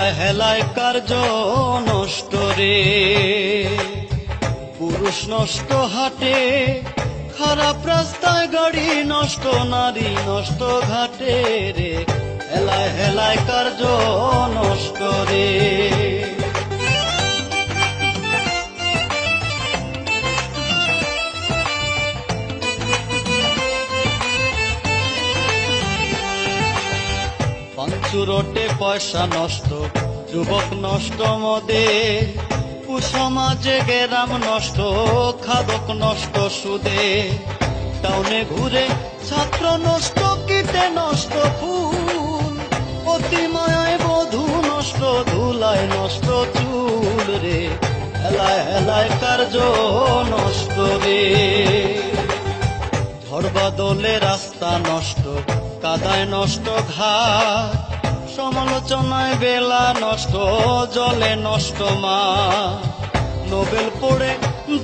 হেলায় হেলায় কার্য নষ্ট রে, পুরুষ নষ্ট হাটে, খারাপ রাস্তায় গাড়ি নষ্ট, নারী নষ্ট ঘাটে রে, হেলায় হেলায় কার্য নষ্ট রে। পাঞ্চুরটে পয়সা নষ্ট, যুবক নষ্ট মদে, কুসমাজে গেরাম নষ্ট, খাদক নষ্ট সুদে, টাউনে ঘুরে ছাত্র নষ্ট, কীটে নষ্ট ফুল, অতি মায়ায় বধূ নষ্ট, ধুলায় নষ্ট চুল রে, হেলায় হেলায় কার্য নষ্ট রে। ঝড় বাদলে রাস্তা নষ্ট, কাদায় নষ্ট ঘাট, সমালোচনায় বেলা নষ্ট, জলে নষ্ট মা, নোবেল পড়ে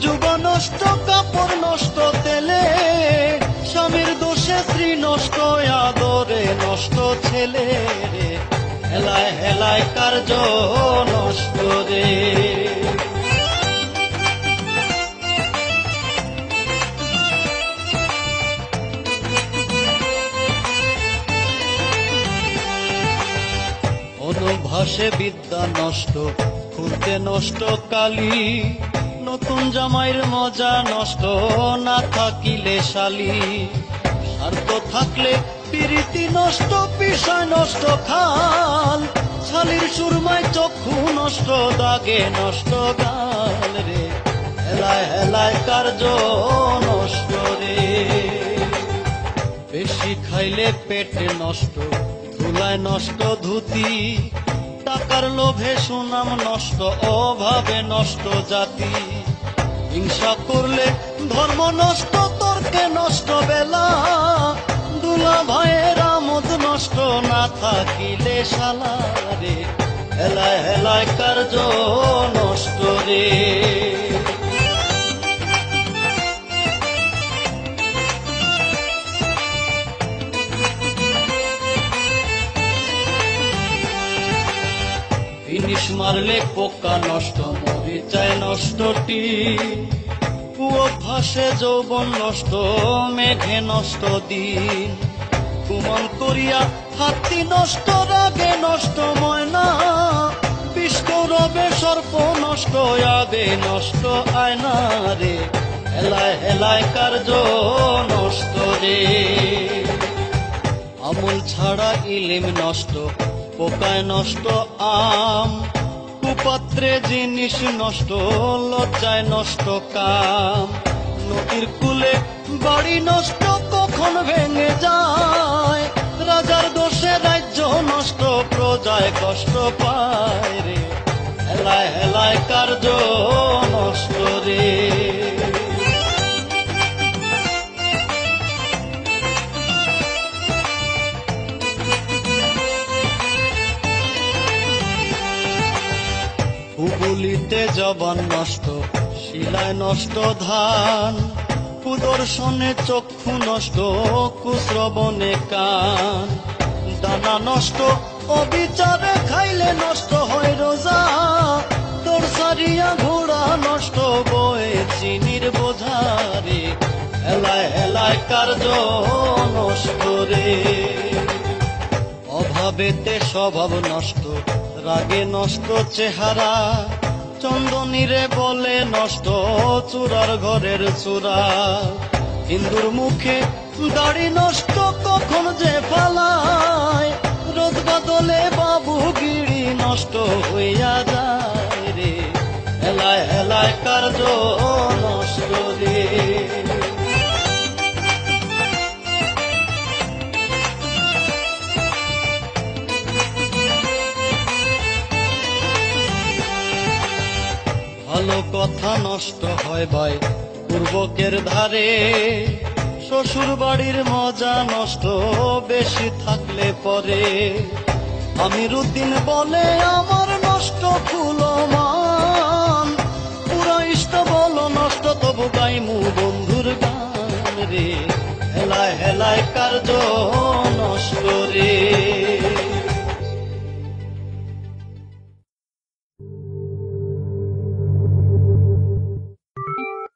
যুব নষ্ট, কাপড় নষ্ট তেলে, স্বামীর দোষে স্ত্রী নষ্ট, আদরে নষ্ট ছেলে রে, হেলায় হেলায় কার্য নষ্ট রে। অনুভাসে বিদ্যা নষ্ট, খুলতে নষ্ট কালি, নতুন জামাইয়ের মজা নষ্ট, না থাকিলে শালি, স্বার্থ থাকলে প্রীতি নষ্ট, বিষয় নষ্ট খাল, শালির সুরমায় চক্ষু নষ্ট, দাগে নষ্ট গাল রে, হেলায় হেলায় কার্য নষ্ট রে। বেশি খাইলে পেটে নষ্ট, ধুলায় নষ্ট ধুতি, টাকার লোভে সুনাম নষ্ট, অভাবে নষ্ট জাতি, হিংসা করলে ধর্ম নষ্ট, তর্কে নষ্ট বেলা, দুলা ভাইয়ের আমোদ নষ্ট, না থাকিলে শালা রে, হেলায় হেলায় কার্য নষ্ট রে। ফিনিশ মারলে পোকা নষ্ট, মরিচায় নষ্ট টি, কুঅভ্যাসে যৌবন নষ্ট, মেঘে নষ্ট দিন, কুমন করিয়া হাতি নষ্ট, রাগে নষ্ট ময়না, বিষ্কৌরবে সর্প নষ্ট, আগে নষ্ট আয়না রে, হেলায় হেলায় কার্য নষ্ট রে। আমল ছাড়া ইলিম নষ্ট, পোকায় নষ্ট আম, কুপাত্রে জিনিস নষ্ট, লজ্জায় নষ্ট কাম, নদীর কূলে বাড়ি নষ্ট, কখন ভেঙে যায়, রাজার দোষে রাজ্য নষ্ট, প্রজায় কষ্ট পায় রে, হেলায় হেলায় কার্য নষ্ট রে। হুবুলিতে জবান নষ্ট, শিলায় নষ্ট ধান, কুদর্শনে চক্ষু নষ্ট, কুশ্রবণে কান, দানা নষ্ট, অবিচারে খাইলে নষ্ট হয় রোজা, তোর সারিয়া ঘোড়া নষ্ট, বয়ে চিনির বোঝা রে, হেলায় হেলায় কার্য নষ্ট রে। অভাবেতে স্বভাব নষ্ট, রাগে নষ্ট চেহারা, চন্দনীরে বলে নষ্ট, চূড়ার ঘরের চূড়া, হিন্দুর মুখে দাড়ি নষ্ট, কখন যে পালায়, রোদ বাদলে বাবু গিড়ি নষ্ট হইয়া যায় রে, হেলায় হেলায় কার্য নষ্ট রে। ভালো কথা নষ্ট হয় ভাই পূর্বকের ধারে, শ্বশুর বাড়ির মজা নষ্ট, বেশি থাকলে পরে, আমিরুদ্দিন বলে আমার নষ্ট ফুলো মান, পুরা ইষ্ট বলো নষ্ট, তবু গাইমু বন্ধুর গান রে, হেলায় হেলায় কার্য